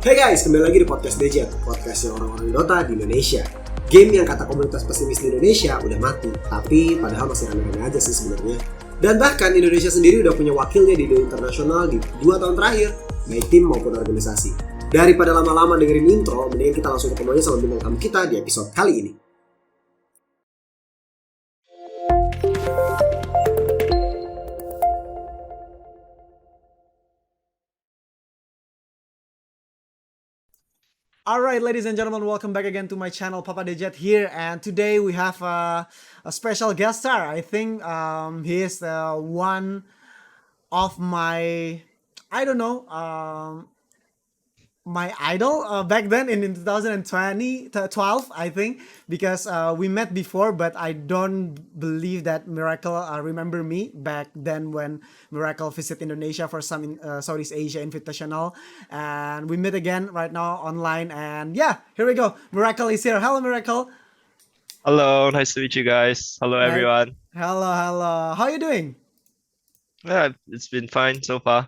Hey guys, kembali lagi di podcast Dejet, podcastnya orang-orang Dota di Indonesia. Game yang kata komunitas pesimis di Indonesia udah mati, tapi padahal masih rame-rame aja sih sebenarnya. Dan bahkan Indonesia sendiri udah punya wakilnya di dunia internasional di 2 tahun terakhir, baik tim maupun organisasi. Daripada lama-lama dengerin intro, mendingan kita langsung ketemu aja sama bintang tamu kita di episode kali ini. Alright, ladies and gentlemen, welcome back again to my channel, Papa Dejet here, and today we have a special guest star. I think he is one of my, I don't know, my idol back then in 2012, I think, because we met before, but I don't believe that Miracle remember me back then when Miracle visit Indonesia for some Southeast Asia Invitational, and we meet again right now online, and yeah, here we go. Miracle is here. Hello, Miracle. Hello, nice to meet you guys. Hello, everyone. Hello. How are you doing? Yeah, it's been fine so far.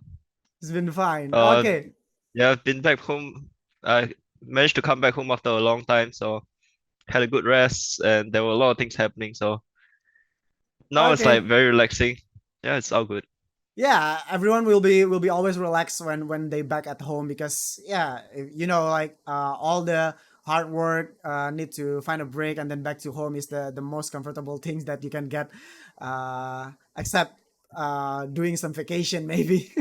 It's been fine. Uh, Okay. yeah, I've been back home. I managed to come back home after a long time, so had a good rest, and there were a lot of things happening. So now it's like Okay. very relaxing. Yeah, it's all good. Yeah, everyone will be always relaxed when they back at home because yeah, like all the hard work need to find a break and then back to home is the most comfortable things that you can get, except doing some vacation maybe.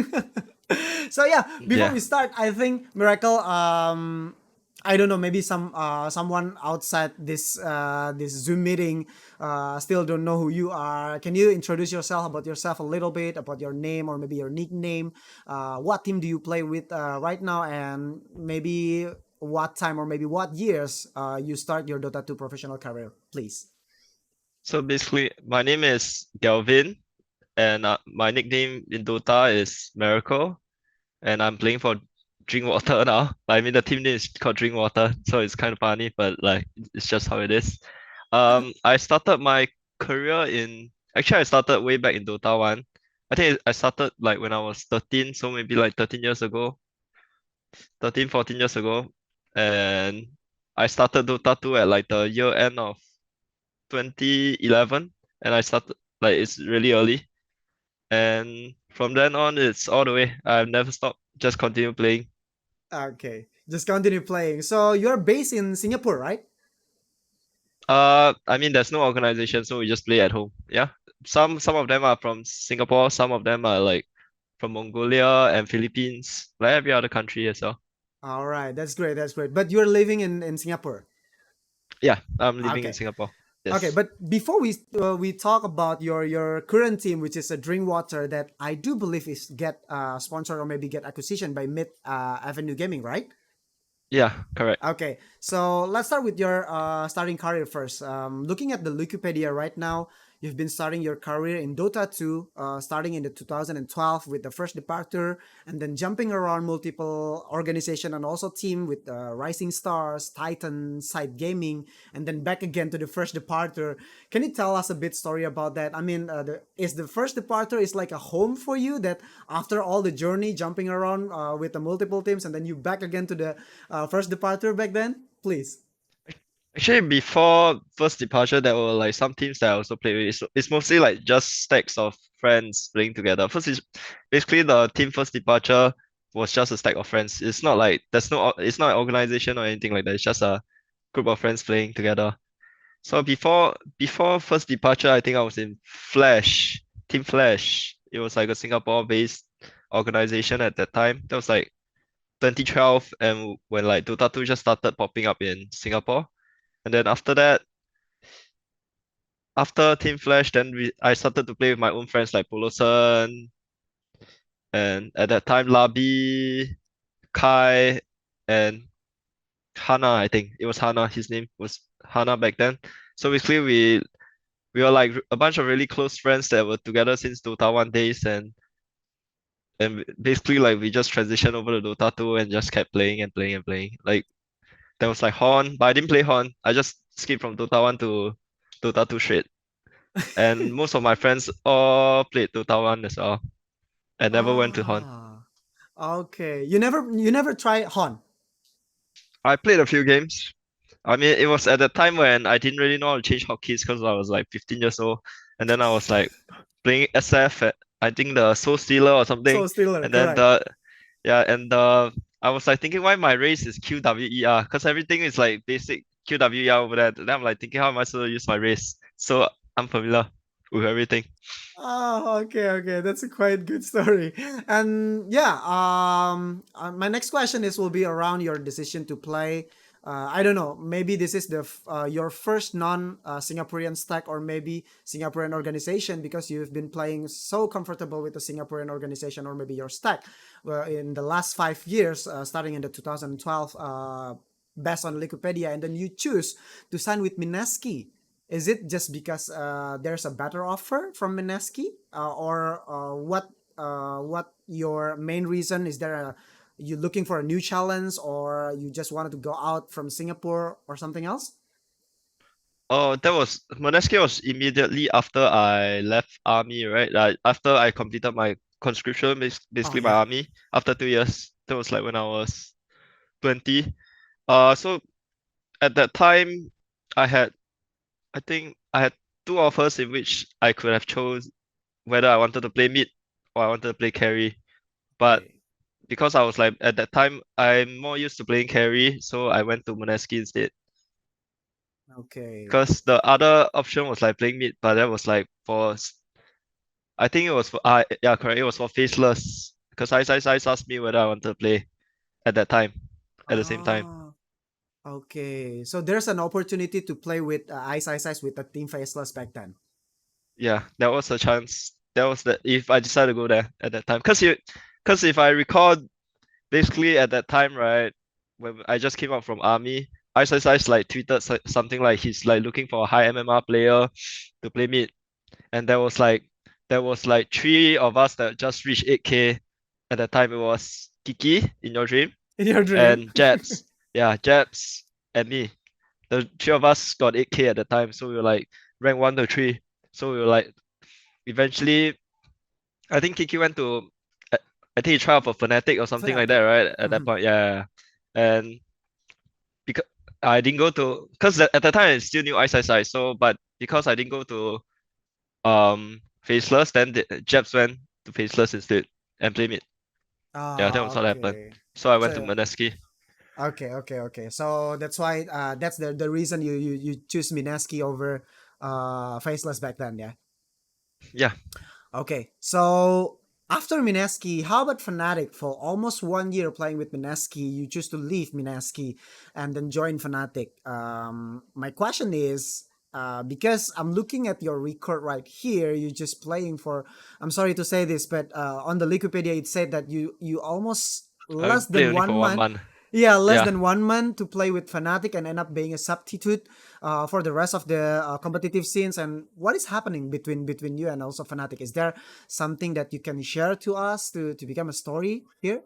So yeah, before Yeah. we start, I think Miracle, I don't know, maybe someone outside this Zoom meeting still don't know who you are. Can you introduce yourself about yourself a little bit, about your name or maybe your nickname? What team do you play with right now, and maybe what time or maybe what years you start your Dota 2 professional career, please? So basically, my name is Galvin, and my nickname in Dota is Miracle, and I'm playing for Drinkwater now. I mean, the team name is called Drinkwater, so it's kind of funny, but like it's just how it is. I started my career I started way back in Dota 1. I think I started like when I was 13, so maybe like 13 years ago, 13, 14 years ago. And I started Dota 2 at like the year end of 2011, and I started like it's really early. And from then on, it's all the way. I've never stopped, just continue playing. Okay, just continue playing. So you're based in Singapore, right? I mean, there's no organization, so we just play at home. Yeah. Some of them are from Singapore, some of them are like from Mongolia and Philippines, like every other country as well. All right, that's great. That's great. But you're living in Singapore. Yeah, I'm living in Okay. Singapore. Okay, Yes. but before we talk about your current team, which is a Drinkwater, that I do believe is get sponsored or maybe get acquisition by Mid Avenue Gaming, right? Yeah, correct. Okay, so let's start with your starting career first. Looking at the Wikipedia right now, you've been starting your career in Dota 2, starting in the 2012 with the first departure, and then jumping around multiple organization and also team with Rising Stars, Titan, Side Gaming, and then back again to the first departure. Can you tell us a bit story about that? I mean, is the first departure is like a home for you that after all the journey jumping around with the multiple teams and then you back again to the first departure back then, please. Actually, before first departure, there were like some teams that I also played with. It's mostly like just stacks of friends playing together. First is basically the team first departure was just a stack of friends. It's not like it's not an organization or anything like that. It's just a group of friends playing together. So before first departure, I think I was in Flash, Team Flash. It was like a Singapore-based organization at that time. That was like 2012, and when like Dota 2 just started popping up in Singapore. And then after that, after Team Flash, then I started to play with my own friends like Polosen, and at that time Labi, Kai, and Hana. I think it was Hana. His name was Hana back then. So basically, we were like a bunch of really close friends that were together since Dota 1 days, and basically like we just transitioned over to Dota 2 and just kept playing and playing and playing. Like there was like Horn, but I didn't play Horn. I just skipped from Dota 1 to Dota 2 straight. And most of my friends all played Dota 1 as well. I never went to Horn. Ah, okay. You never try Hon. I played a few games. I mean, it was at the time when I didn't really know how to change hotkeys because I was like 15 years old, and then I was like playing SF at I think the Soul Stealer or something, So Steeler, and then correct. I was like thinking why my race is QWER because everything is like basic QWER over there. Then I'm like thinking how am I supposed to use my race? So I'm familiar with everything. Oh, okay, okay. That's a quite good story. And yeah, my next question is will be around your decision to play. I don't know. Maybe this is your first non Singaporean stack, or maybe Singaporean organization because you've been playing so comfortable with the Singaporean organization, or maybe your stack. Well, in the last 5 years, starting in the 2012, based on Wikipedia, and then you choose to sign with Mineski. Is it just because there's a better offer from Mineski, or what your main reason is? There you looking for a new challenge, or you just wanted to go out from Singapore, or something else? Oh, that was Mineski was immediately after I left army, right? Like after I completed my conscription, Oh basically my yeah. army after 2 years. That was like when I was 20. So at that time, I had I think I had two offers in which I could have chose whether I wanted to play mid or I wanted to play carry. But Okay. because I was like at that time, I'm more used to playing carry, so I went to Mineski instead. Okay. Because the other option was like playing mid, but that was like I think it was for yeah, correct. It was for faceless. Because I asked me whether I wanted to play at that time, at the same time. Ah. Okay. So there's an opportunity to play with Ice with the Team Faceless back then. Yeah, that was a chance. That was the if I decided to go there at that time. Cause if I recall, basically at that time, right, when I just came out from army, Ice like tweeted something like he's like looking for a high MMR player to play mid, and there was like three of us that just reached 8K at that time. It was Kiki in your dream In your dream. and Jabs. Yeah, Jabs and me. The three of us got 8K at the time, so we were like rank 1 to 3. So we were like eventually I think Kiki went to I I think he tried out for Fnatic or something like that, Fanatic. right? At that Mhm. point, yeah. And because I didn't go to because at the time I still knew Ice, so but because I didn't go to Faceless, then the Jebs went to Faceless instead and played mid. Yeah, that Ah, was what happened. okay. So I went to So Mineski. okay, okay, okay. So that's why that's the reason you choose Mineski over Faceless back then, yeah. Yeah. Okay, so after Mineski, how about Fnatic? For almost 1 year playing with Mineski, you choose to leave Mineski and then join Fnatic. My question is, because I'm looking at your record right here, you just playing for. I'm sorry to say this, but on the Wikipedia it said that you almost I less played than only one for one month. month. Yeah, less Yeah. than 1 month to play with Fnatic and end up being a substitute for the rest of the competitive scenes. And what is happening between you and also Fnatic? Is there something that you can share to us to become a story here?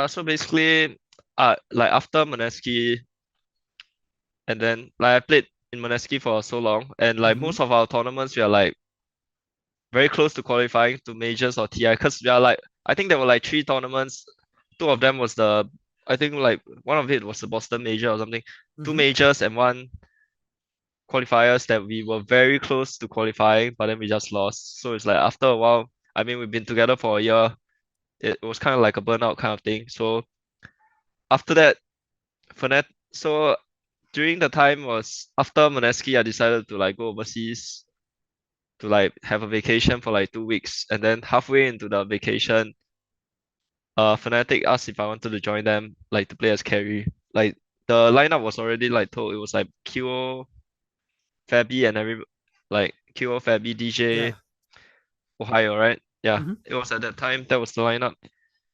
So basically, like after Mineski, and then like I played in Mineski for so long, and like Mm-hmm. most of our tournaments, we are like very close to qualifying to majors or TI because we are like I think there were like three tournaments. Two of them was I think like one of it was the Boston major or something. Two Mm-hmm. majors and one qualifiers that we were very close to qualifying, but then we just lost. So it's like after a while, I mean we've been together for a year. It was kind of like a burnout kind of thing. So after that, Fnatic, so during the time was after Mineski, I decided to like go overseas to like have a vacation for like 2 weeks, and then halfway into the vacation, Fnatic asked if I wanted to join them, like to play as carry. Like the lineup was already like told it was like QO, Fabi, and like QO, Fabi, DJ, Yeah. Ohio, right? Yeah, Mm-hmm. it was at that time that was the lineup,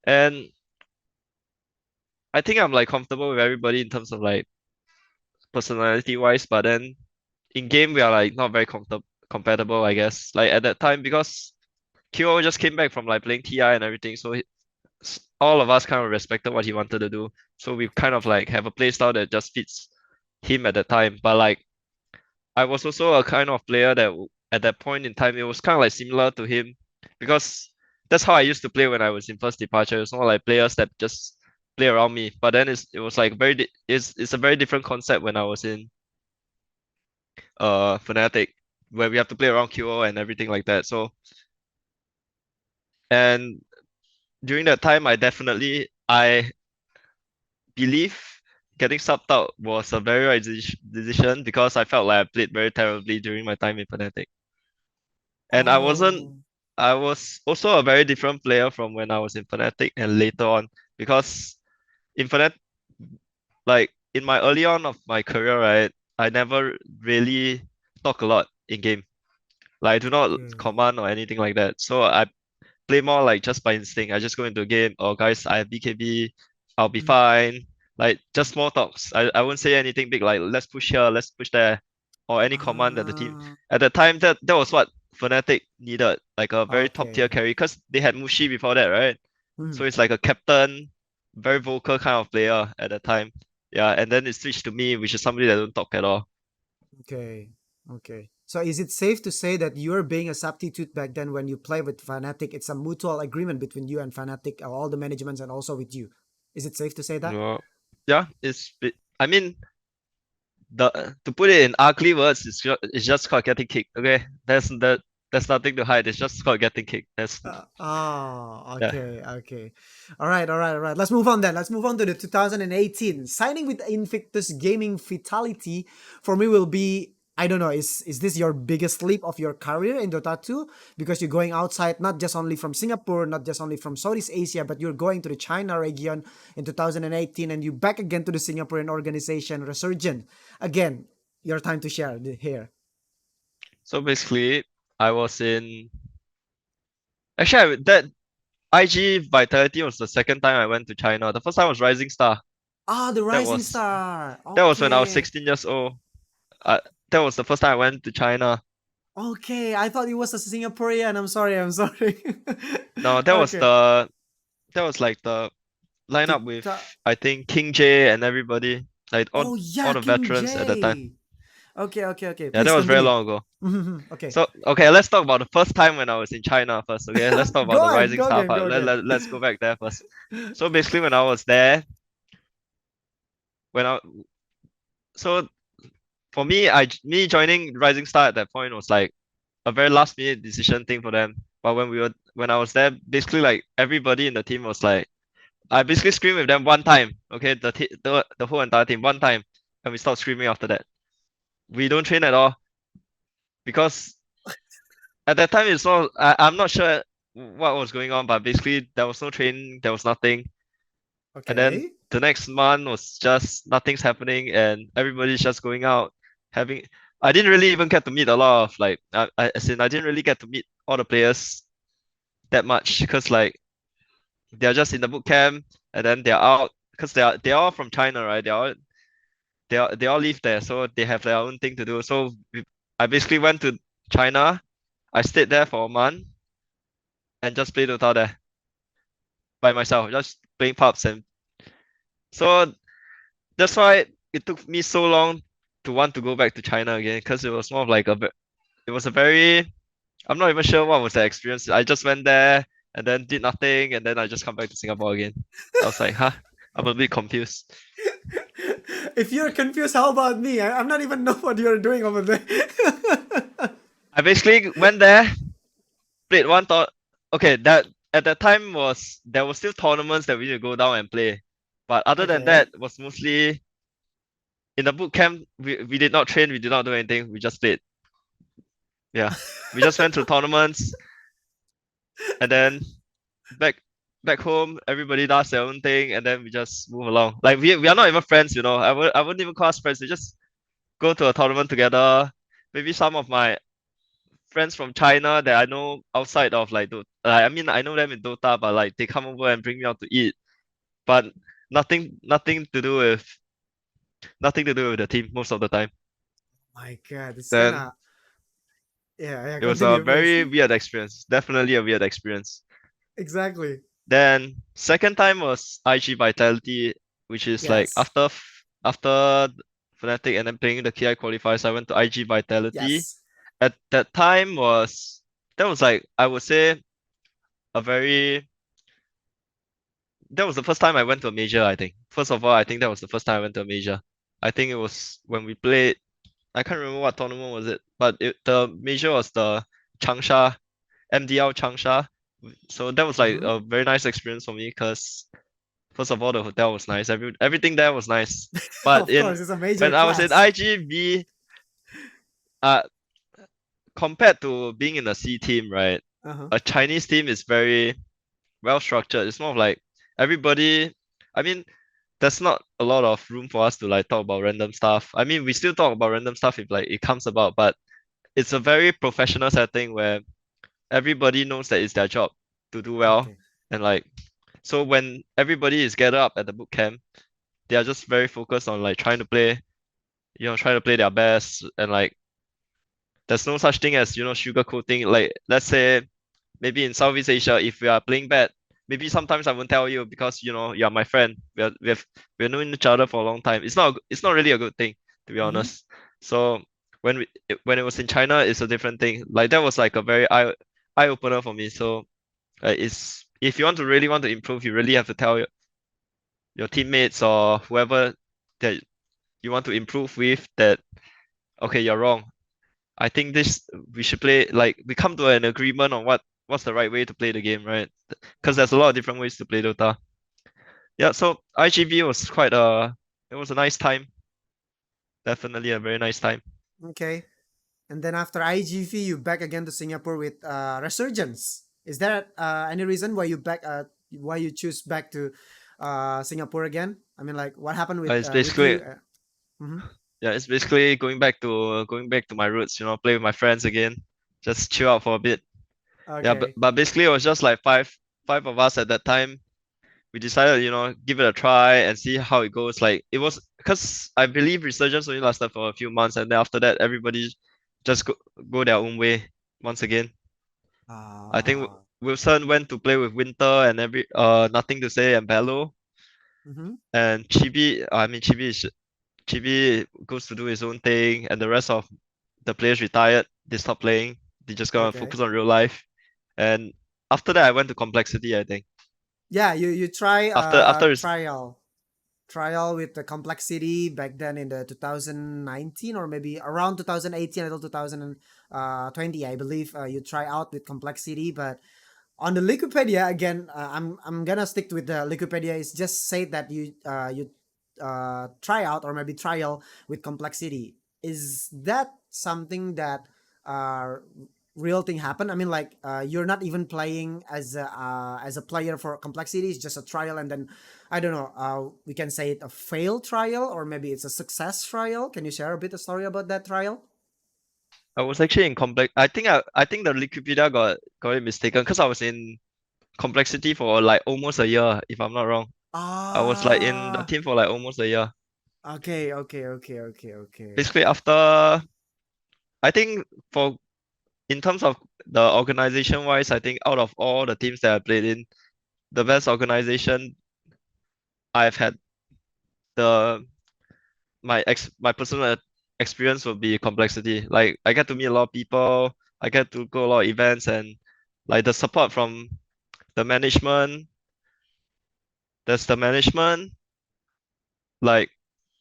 and I think I'm like comfortable with everybody in terms of like personality wise, but then in game we are like not very compatible, I guess. Like at that time because QO just came back from like playing TI and everything, so all of us kind of respected what he wanted to do. So we kind Okay. of like have a play style that just fits him at the time. But like I was also a kind of player that at that point in time it was kind of like similar to him because that's how I used to play when I was in first departure. It's not like players that just play around me. But then it was like it's a very different concept when I was in Fnatic, where we have to play around QO and everything like that. So and during that time, I believe getting subbed out was a very right decision because I felt like I played very terribly during my time in Fnatic. And Oh. I was also a very different player from when I was in Fnatic and later on because in Fnatic, like in my early on of my career, right, I never really talk a lot in game. Like I do not Okay. command or anything like that. So I play more like just by instinct. I just go into a game, oh guys, I have BKB, I'll be Mhm, fine. Like just mhm. small talks. I won't say anything big like let's push here, let's push there, or any command that the team. Ah, At the time that was what Fnatic needed, like a very top tier okay. carry, because they had Mushi before that, right? So Mhm. it's like a captain, very vocal kind of player at the time. Yeah, and then it switched to me, which is somebody that don't talk at all. Okay. Okay. So is it safe to say that you're being a substitute back then when you play with Fnatic? It's a mutual agreement between you and Fnatic, all the managements, and also with you. Is it safe to say that? Well, yeah, I mean, to put it in ugly words, it's just called getting kicked. Okay, there's nothing to hide. It's just called getting kicked. That's Oh, yeah. okay, okay. All right, all right, all right. Let's move on then. Let's move on to the 2018. Signing with Invictus Gaming Fatality for me will be, I don't know, is this your biggest leap of your career in Dota 2? Because you're going outside, not just only from Singapore, not just only from Southeast Asia, but you're going to the China region in 2018 and you back again to the Singaporean organization Resurgent. Again, your time to share here. So basically, I was in that IG Vitality was the second time I went to China. The first time was Rising Star. Ah, the That Rising was Star. that was when I was Okay. 16 years old. That was the first time I went to China. Okay, I thought it was a Singaporean. I'm sorry. I'm sorry. No, Okay. that was like the lineup with Tuta- I think King J and everybody, like Oh all yeah, the King veterans at that time. J. Okay, okay, okay. Yeah, that Please was very continue. long ago. Okay. So okay, let's talk about the first time when I was in China first. Okay, let's talk Go about the on, Rising go Star again, part. go again. Let's go back there first. So basically, when I was there, when I so for me, me joining Rising Star at that point was like a very last minute decision thing for them. But when I was there, basically like everybody in the team was like, I basically screamed with them one time. Okay, the whole entire team one time, and we stopped screaming after that. We don't train at all because at that time I'm not sure what was going on, but basically there was no training, there was nothing. And then Okay. the next month was just nothing's happening and everybody's just going out having I didn't really even get to meet a lot of like as in I didn't really get to meet all the players that much because like they're just in the boot camp and then they're out because they're all from China, right? They all live there, so they have their own thing to do. So I basically went to China. I stayed there for a month and just played Dota there by myself, just playing pubs and so that's why it took me so long to want to go back to China again because it was more of like it was a very I'm not even sure what was the experience. I just went there and then did nothing and then I just come back to Singapore again. I was like, huh? I'm a bit confused. If you're confused, how about me? I'm not even know what you're doing over there. I basically went there, played one thought okay, that at that time was there were still tournaments that we need to go down and play. But other than Okay. that was mostly in the boot camp we did not train, we did not do anything, we just played. Yeah. We just went to tournaments and then back back home everybody does their own thing and then we just move along. Like we are not even friends, you know. I wouldn't even call us friends. We just go to a tournament together. Maybe some of my friends from China that I know outside of like I mean I know them in Dota, but like they come over and bring me out to eat. But nothing to do with the team most of the time. My God, it's kind Then of yeah. Yeah, it was a continue, please. very weird experience. Definitely a weird experience. Exactly. Then second time was IG Vitality, which is like Yes. after Fnatic and then playing the KI qualifiers, I went to IG Vitality. Yes. At that time that was like I would say a very that was the first time I went to a major, I think. First of all, I think that was the first time I went to a major. I think it was when we played, I can't remember what tournament was it, but the major was the Changsha, MDL Changsha. So that was like Mm-hmm. a very nice experience for me because first of all the hotel was nice, everything there was nice. But Of in course, it's a major when I was in class. IGV, uh compared to being in a C team, right? Uh-huh. A Chinese team is very well structured. It's more of like everybody. I mean, there's not a lot of room for us to like talk about random stuff. I mean, we still talk about random stuff if like it comes about, but it's a very professional setting where everybody knows that it's their job to do well. Okay. And like, so when everybody is gathered up at the boot camp, they are just very focused on like trying to play, trying to play their best. And like, there's no such thing as, sugarcoating. Like, let's say maybe in Southeast Asia, if we are playing bad, maybe sometimes I won't tell you because you're my friend. We're knowing each other for a long time. It's not really a good thing, to be Mm-hmm. honest. So when it was in China, it's a different thing. Like that was like a very eye opener for me. So it's if you really want to improve, you really have to tell your teammates or whoever that you want to improve with that okay, you're wrong. I think this we should play like we come to an agreement on what's the right way to play the game, right? Because there's Uh-huh. a lot of different ways to play Dota. Yeah, so IGV was quite it was a nice time. Definitely a very nice time. Okay. And then after IGV, you back again to Singapore with Resurgence. Is there any reason why you why you choose back to Singapore again? I mean, like, what happened It's with you? basically Mhm. yeah, it's basically going back to my roots, play with my friends again, just chill out for a bit. Yeah, but, Okay. but basically it was just like five of us at that time. We decided, give it a try and see how it goes. Like it was because I believe Resurgence only lasted for a few months, and then after that, everybody just go their own way once again. I think Ah. Wilson went to play with Winter and Nothing to Say and Bello, Mm-hmm. and Chibi. I mean, Chibi goes to do his own thing, and the rest of the players retired. They stopped playing. They just gonna Okay. focus on real life. And after that, I went to Complexity. I think Yeah, you try after his trial with the complexity back then in the 2019 or maybe around 2018 until 2020, I believe. You try out with complexity, but on the Wikipedia again, I'm gonna stick with the Wikipedia. It's just say that you try out or maybe trial with complexity. Is that something that uh real thing happen? I mean, like, you're not even playing as a player for complexity. It's just a trial, and then I don't know. We can say it a fail trial or maybe it's a success trial. Can you share a bit of story about that trial? I was actually in complex. I think the Wikipedia got it mistaken because I was in complexity for like almost a year, if I'm not wrong. I was like in the Ah, team for like almost a year. okay, okay, okay, okay, okay. Basically, after I think for in terms of the organization wise, I think out of all the teams that I played in, the best organization I've had the my personal experience would be complexity. Like I get to meet a lot of people, I get to go a lot of events and like the support from the management, there's the management, like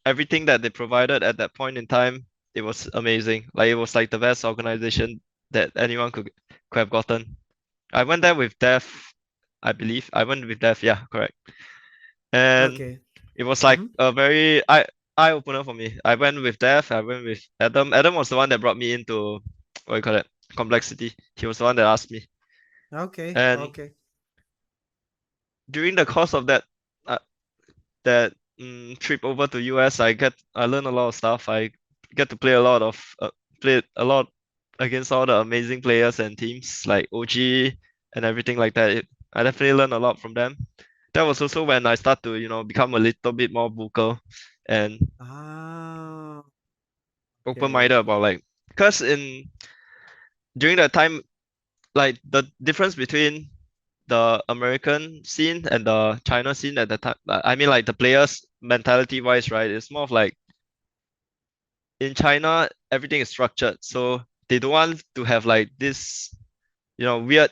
everything that they provided at that point in time, it was amazing. Like it was like the best organization that anyone could have gotten. I went there with Dev, I believe. I went with Dev, yeah, correct. And Okay. it was like Mm-hmm. a very eye opener for me. I went with Dev, I went with Adam. Adam was the one that brought me into what you call it, complexity. He was the one that asked me. Okay. And Okay. during the course of uh, that trip over to US, I learned a lot of stuff. I get to play a lot against all the amazing players and teams like OG and everything like that. I definitely learned a lot from them. That was also when I start to become a little bit more vocal and Ah. open-minded Okay. about like because in during that time like the difference between the American scene and the China scene at the time. I mean, like the players mentality wise, right? It's more of like in China, everything is structured, so they don't want to have like this, weird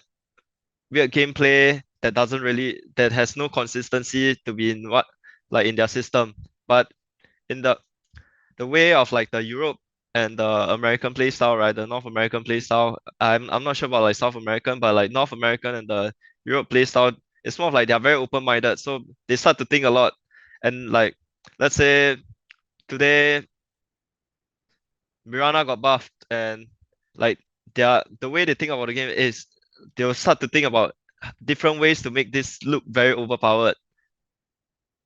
gameplay. that has no consistency to be in what like in their system. But in the way of like the Europe and the American play style, right? The North American play style. I'm not sure about like South American, but like North American and the Europe play style, it's more of like they're very open-minded. So they start to think a lot. And like let's say today Mirana got buffed and like the way they think about the game is they'll start to think about different ways to make this look very overpowered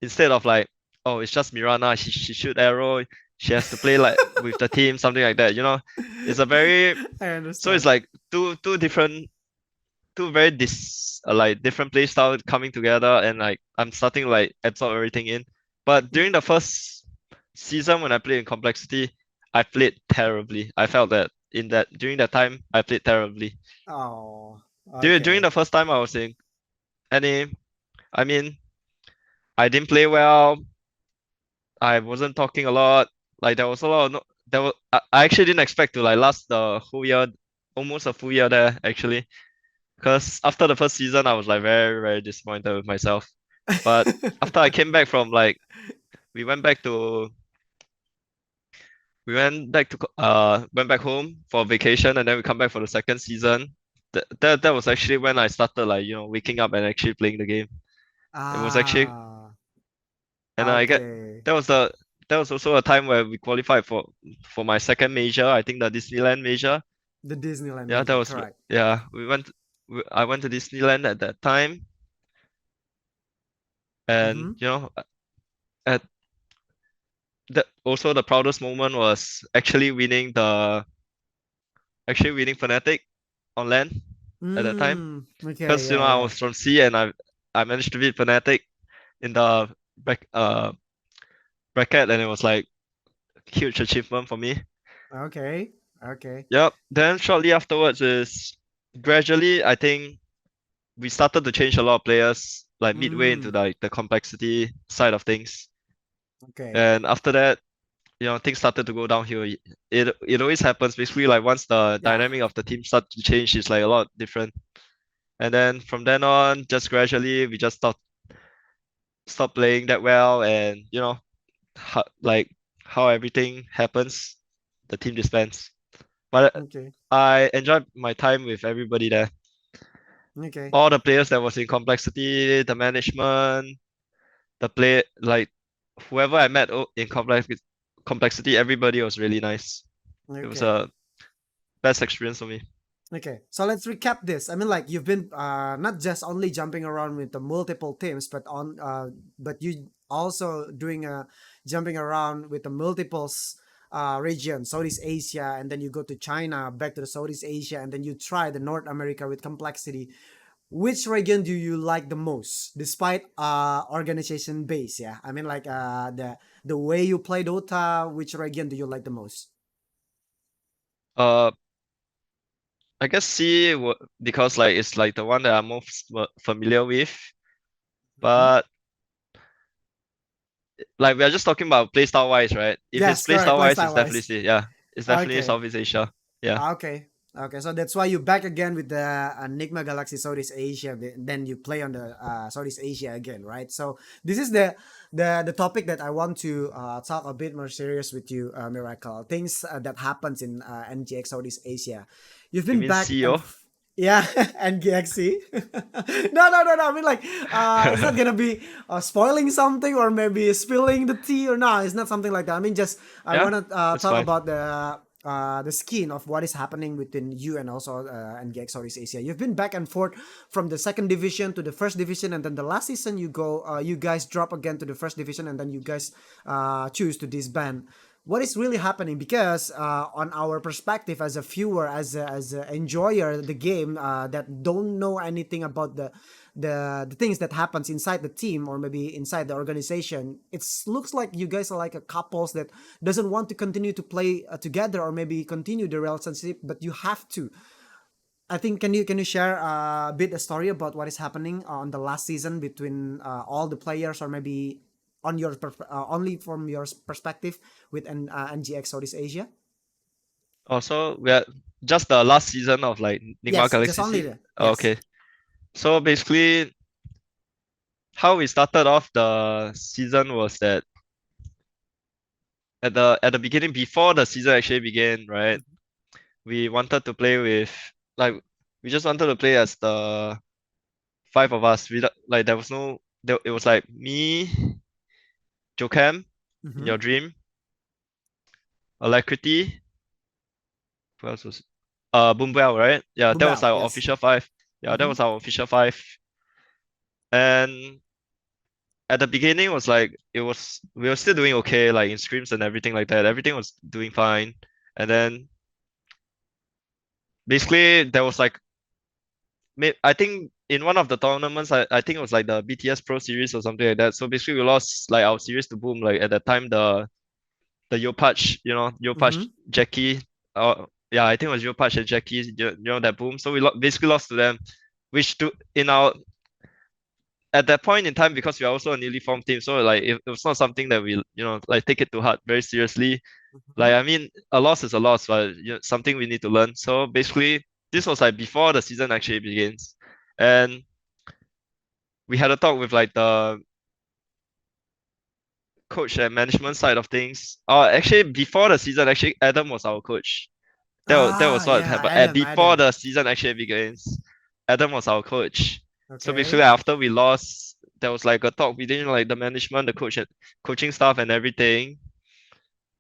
instead of like, oh, it's just Mirana, she shoot arrow, she has to play like with the team, something like that, you know. It's a very I so it's understand. like two different two very like different play style coming together and like I'm starting to, like absorb everything in. But during the first season when I played in complexity, I played terribly. I felt that in that during that time I played terribly. Oh, During okay. the first time I was in any I mean I didn't play well. I wasn't talking a lot. Like there was a lot of no, there was I actually didn't expect to like last the whole year, almost a full year there actually. Because after the first season, I was like very very disappointed with myself. But after I came back from like we went back to went back home for vacation and then we come back for the second season. That was actually when I started like waking up and actually playing the game. It was actually Ah, and I get okay. that was the that was also a time where we qualified for my second major. I think the Disneyland major. The Disneyland Yeah, that major, was correct. yeah. I went to Disneyland at that time, and Mm-hmm. at that also the proudest moment was actually winning Fnatic on LAN at that time. Okay, Because yeah, I yeah. was from C and I managed to beat Fnatic in the bracket, and it was like huge achievement for me. Okay, okay. Yep. Then shortly afterwards is gradually I think we started to change a lot of players like midway into Mm, like the complexity side of things. okay, And after that, things started to go downhill. It always happens basically like once the yeah, dynamic of the team start to change, it's like a lot different. And then from then on, just gradually we just stop playing that well and like how everything happens, the team disbands. But okay, I enjoyed my time with everybody there. okay, All the players that was in complexity, the management, the play like whoever I met in complexity, everybody was really nice. It was okay. a best experience for me. Okay, so let's recap this. I mean, like you've been not just only jumping around with the multiple teams, but you also doing jumping around with the multiples region, Southeast Asia, and then you go to China, back to the Southeast Asia, and then you try the North America with complexity. Which region do you like the most, despite organization base? Yeah, I mean, like the way you play Dota. Which region do you like the most? Uh, I guess because like it's like the one that I'm most familiar with. Mhm. But like we are just talking about playstyle wise, right? If it's Yes, correct. playstyle wise, Playstyle it's definitely wise. C. Yeah, it's definitely Okay. Southeast Asia. Yeah. Okay. Okay. So that's why you back again with the Nigma Galaxy Southeast Asia. Then you play on the Southeast Asia again, right? So this is the topic that I want to talk a bit more serious with you, Miracle. Things that happens in NGX Southeast Asia. You've You been mean back CEO? yeah, NGXC. No. I mean, like, it's not gonna be spoiling something or maybe spilling the tea or no. It's not something like that. I mean, just I Yeah, wanna that's talk fine. about the skin of what is happening within you and also NGX Southeast Asia. You've been back and forth from the second division to the first division, and then the last season you guys drop again to the first division, and then you guys choose to disband. What is really happening? Because on our perspective as a viewer, as a enjoyer of the game that don't know anything about the things that happens inside the team or maybe inside the organization, it looks like you guys are like a couples that doesn't want to continue to play together or maybe continue the relationship, but you have to. I think can you share a bit a story about what is happening on the last season between all the players or maybe on only from your perspective with NGX Southeast Asia? Also, we are just the last season of like Nigma Yes, just Galaxy only SEA. the yes. Okay. So basically, how we started off the season was that at the beginning, before the season actually began, right? We wanted to play with like we just wanted to play as the five of us. Like there was no there, it was like me, Jocam in Mm-hmm. your dream, Alacrity, who else was Boombell, right? Yeah, that was Bumbao, our yes. official five. Yeah, that Mm-hmm. was our official five. And at the beginning was like it was we were still doing okay, like in scrims and everything like that. Everything was doing fine. And then basically there was like I think in one of the tournaments, I think it was like the BTS Pro Series or something like that. So basically we lost like our series to Boom. Like at that time the Yopach, Yopach Mm-hmm. Jackie. Yeah, I think it was Yopach and Jackie, that Boom. So we basically lost to them, which to in our at that point in time, because we are also a newly formed team, so like it was not something that we like take it to heart very seriously. Mm-hmm. Like I mean, a loss is a loss, but something we need to learn. So basically, this was like before the season actually begins, and we had a talk with like the coach and management side of things. Actually, before the season, actually Adam was our coach. That was Ah, what yeah, happened. Adam, Before Adam. the season actually begins, Adam was our coach. So basically, Okay. after we lost, there was like a talk between like the management, the coach, and coaching staff, and everything,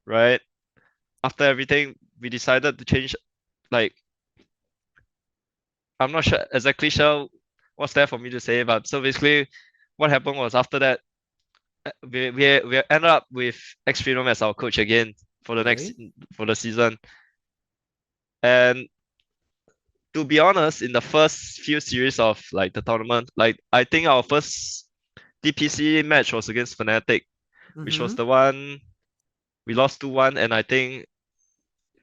right? After everything, we decided to change. Like, I'm not sure exactly sure what's there for me to say, but so basically, what happened was after that, we ended up with X Freedom as our coach again for the next Okay. for the season. And to be honest, in the first few series of like the tournament, like I think our first DPC match was against Fnatic, which was Mm-hmm. the one we lost 2-1, and I think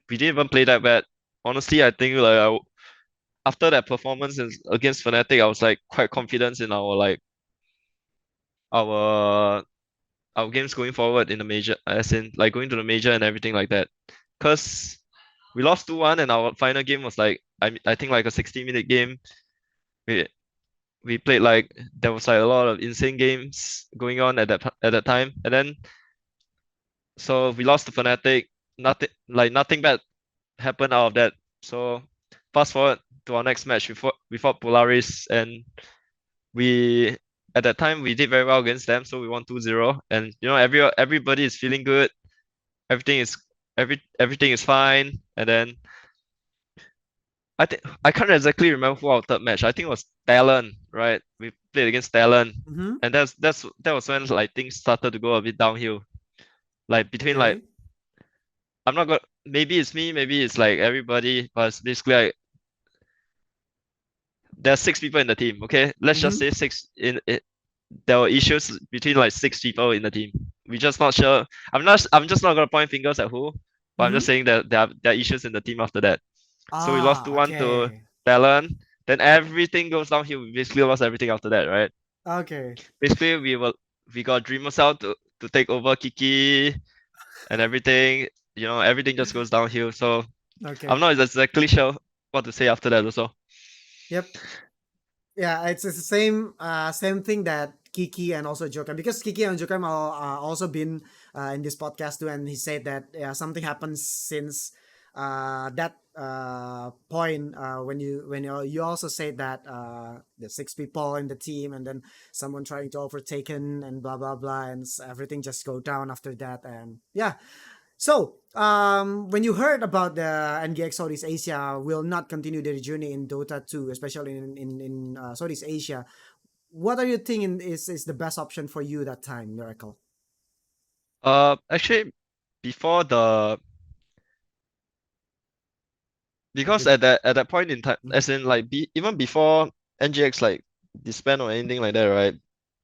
we didn't even play that bad. Honestly, I think like after that performance against Fnatic, I was like quite confident in our our games going forward in the major, as in like going to the major and everything like that. Cause we lost 2-1 and our final game was like I think like a 60-minute game. We we played like there was like a lot of insane games going on at that time. And then so we lost to Fnatic. Nothing bad happened out of that. So fast forward to our next match, we fought Polaris, and we at that time we did very well against them, so we won 2-0. And everybody is feeling good. Everything is everything is fine. And then I can't exactly remember who our third match. I think it was Talon, right? We played against Talon. Mm-hmm. And that was when like things started to go a bit downhill. Like between like Okay. I'm not gonna maybe it's me, maybe it's like everybody, but it's basically like there are 6 people in the team. Okay, let's just Mm-hmm. say six in it. There were issues between like 6 people in the team. We're just not sure. I'm just not gonna point fingers at who, but I'm just Mm-hmm. saying that there are issues in the team after that. So we lost Ah, 2-1 to okay. Talon. Then everything goes downhill. We basically lost everything after that, right? Okay. Basically, we got Dreamers out to take over Kiki and everything. Everything just goes downhill. So I'm Okay. not exactly sure what to say after that also. Yep. Yeah, it's the same thing that Kiki and also Joker, because Kiki and Joker are also been in this podcast too, and he said that yeah, something happens since that point when you also said that the 6 people in the team, and then someone trying to overtaken and blah blah blah, and everything just go down after that. And yeah, so, when you heard about the NGX Southeast Asia will not continue their journey in Dota 2, especially in Southeast Asia, what are you thinking is the best option for you that time, Miracle? Actually, before the because Bef- at that point in time, mhm. as in like even before NGX like disband or anything like that, right?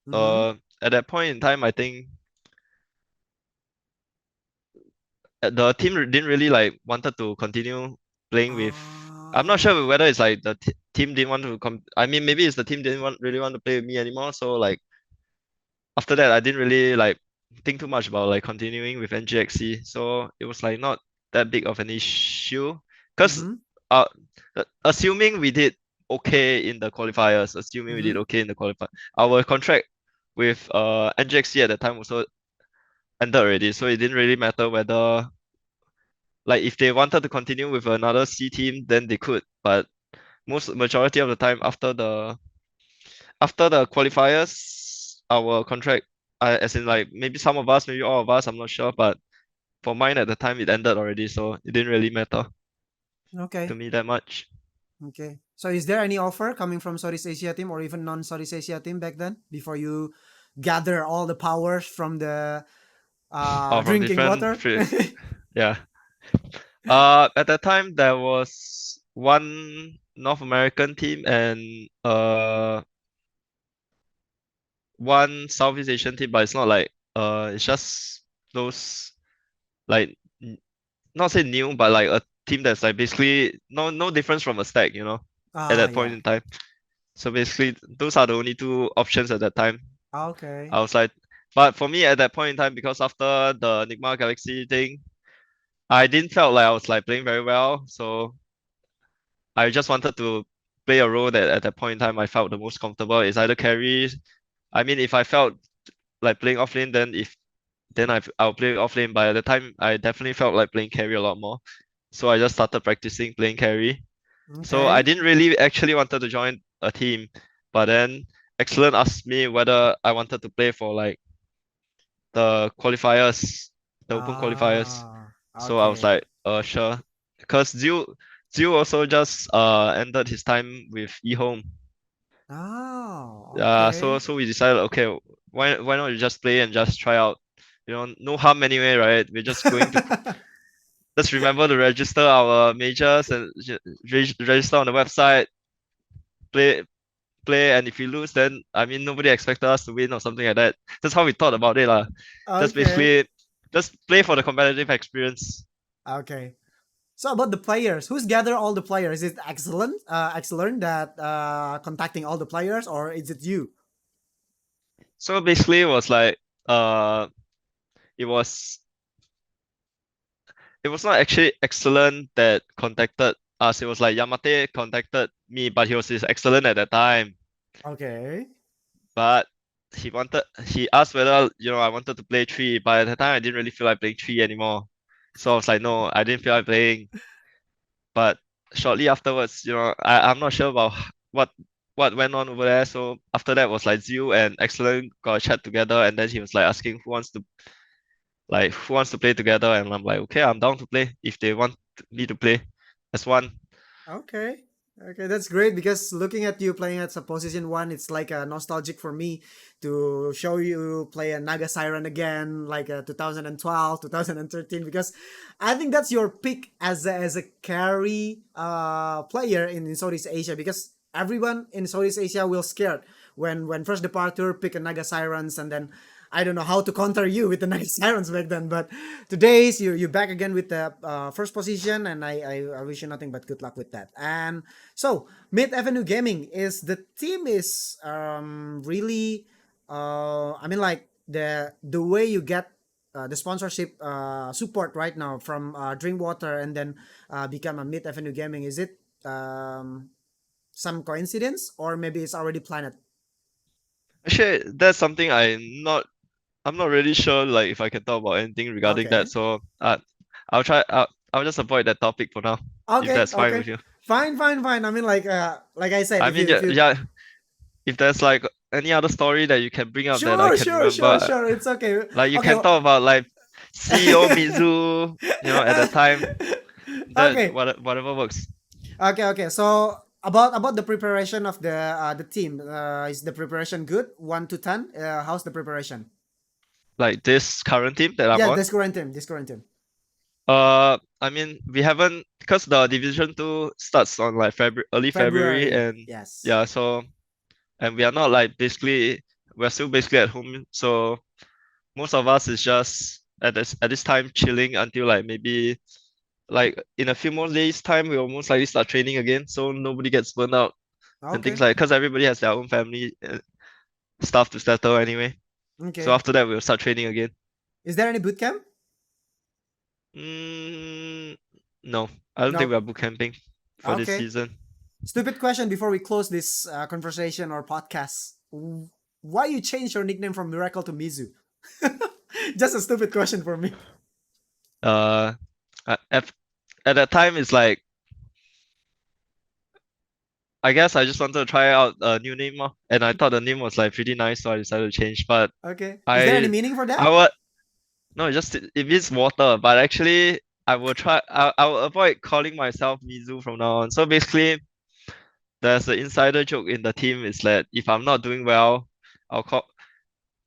Mhm. At that point in time, I think the team didn't really like wanted to continue playing with. I'm not Ah. sure whether it's like the team didn't want to I mean, maybe it's the team didn't really want to play with me anymore. So like after that, I didn't really like think too much about like continuing with NGXC. So it was like not that big of an issue. Cause Mhm. uh, assuming we did okay in the qualifiers, assuming we did Mhm. okay in the qualifier, our contract with NGX at the time also ended already, so it didn't really matter whether like if they wanted to continue with another C team, then they could. But most majority of the time after the qualifiers, our contract, as in like maybe some of us, maybe all of us, I'm not sure, but for mine at the time it ended already, so it didn't really matter to Okay. me that much. Okay. So is there any offer coming from Southeast Asia team or even non-Southeast Asia team back then before you gather all the powers from the Or from drinking different, water? yeah. At that time there was one North American team and one Southeast Asian team, but it's not like it's just those like not say new, but like a team that's like basically no difference from a stack, at that point Yeah. in time. So basically, those are the only two options at that time. Okay. I was like, but for me at that point in time, because after the Nigma Galaxy thing, I didn't felt like I was like playing very well. So I just wanted to play a role that at that point in time I felt the most comfortable is either carry. I mean, if I felt like playing offlane, then I'll play offlane. But at the time, I definitely felt like playing carry a lot more. So I just started practicing playing carry. So I Okay. didn't really actually wanted to join a team, but then Excellent asked me whether I wanted to play for like the qualifiers, the open qualifiers. So I was Okay. like, sure. Because Zhu also just ended his time with eHome. Oh, So okay. so we decided, okay, why not you just play and just try out? No harm anyway, right? We're just going to just remember to register our majors and register on the website, play play, and if we lose, then I mean nobody expected us to win or something like that. That's how we thought about it, lah. Just Okay. basically just play for the competitive experience. Okay. So about the players, who's gather all the players? Is it excellent that contacting all the players, or is it you? So basically it was like uh it was it was not actually excellent that contacted us. It was like Yamate contacted me, but he was his excellent at that time. Okay. But he asked whether I wanted to play three, but at the time I didn't really feel like playing three anymore. So I was like, no, I didn't feel like playing. But shortly afterwards, I'm not sure about what went on over there. So after that was like Zio and Excellent got a chat together, and then he was like asking who wants to play together, and I'm like, okay, I'm down to play if they want me to play as one. Okay. Okay, that's great because looking at you playing at position one, it's like nostalgic for me to show you play a Naga Siren again, like 2012, 2013, because I think that's your pick as a carry player in Southeast Asia because everyone in Southeast Asia will scared when first departure pick a Naga Sirens and then I don't know how to counter you with the Naga Sirens back then, but today's you back again with the first position, and I wish you nothing but good luck with that. And so Mid Avenue Gaming is the team is really I mean like the way you get the sponsorship support right now from Drinkwater and then become a Mid Avenue Gaming. Is it some coincidence or maybe it's already planned? Actually, that's something I'm not really sure like if I can talk about anything regarding that. Okay. So I'll just avoid that topic for now, if Okay. that's fine Okay. with you. Fine. Fine. Fine. I mean, like I said, I if mean, you if yeah, you yeah, if there's like any other story that you can bring up that I sure, can sure, sure, remember, sure. It's okay. like you Okay. can talk about like CEO MIZU, at that time, that Okay. whatever works. Okay. Okay. So about the preparation of the team, is the preparation good? 1 to 10. How's the preparation? Like this current team that I'm Yeah, on. this current team. This current team. I mean, we haven't because the Division 2 starts on like early February, February. and Yes. yeah, so and we are not like we're still basically at home, so most of us is just at this time chilling until like maybe like in a few more days time we'll most likely start training again, so nobody gets burned out and things Okay. like because everybody has their own family stuff to settle anyway. So Okay. after that we'll start training again. Is there any boot camp? Mm, no, I don't think we No. are boot camping for this Okay. season. Stupid question before we close this conversation or podcast. why you changed your nickname from Miracle to Mizu? Just a stupid question for me. Uh, at at that time, it's like I guess I just wanted to try out a new name, and I thought the name was like pretty nice, so I decided to change. But Okay. Is there any I meaning for I that? would no, it means water, but actually I will avoid calling myself Mizu from now on. So basically, there's an insider joke in the team is that if I'm not doing well, I'll call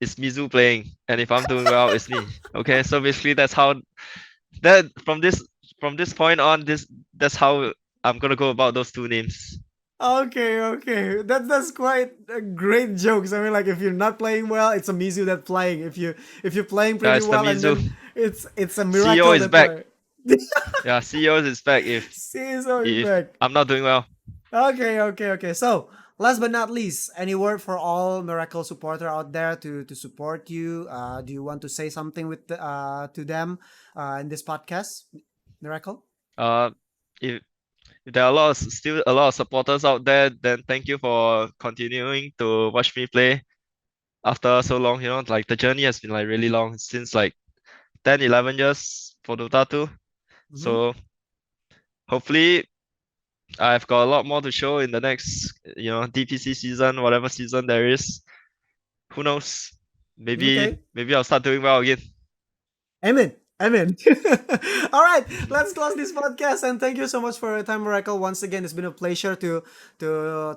it's Mizu playing, and if I'm doing well, it's me. Okay, so basically that's how that from this point on, that's how I'm gonna go about those two names. Okay, okay. That's quite a great jokes. I mean, like if you're not playing well, it's a Mizu that playing. If you're playing Yeah, pretty it's the well, and Mizu. then it's a CEO miracle is that back. play. Yeah, CEO is back See, so is if back. I'm not doing well. Okay, okay, okay. So last but not least, any word for all Miracle supporter out there to support you? Do you want to say something with to them in this podcast, Miracle? Uh, if there are still a lot of supporters out there, then thank you for continuing to watch me play after so long. Like the journey has been like really long since like 10, 11 years for Dota 2. Mm-hmm. So hopefully I've got a lot more to show in the next, DPC season, whatever season there is. Who knows? Okay. Maybe I'll start doing well again. Amen. Amen. All right, let's close this podcast and thank you so much for your time, Miracle. Once again, it's been a pleasure to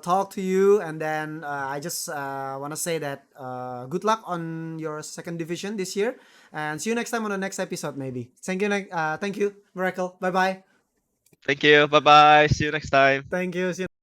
talk to you. And then I just want to say that good luck on your second division this year, and see you next time on the next episode. Maybe. Thank you, Miracle. Bye bye. Thank you. Bye bye. See you next time. Thank you. See you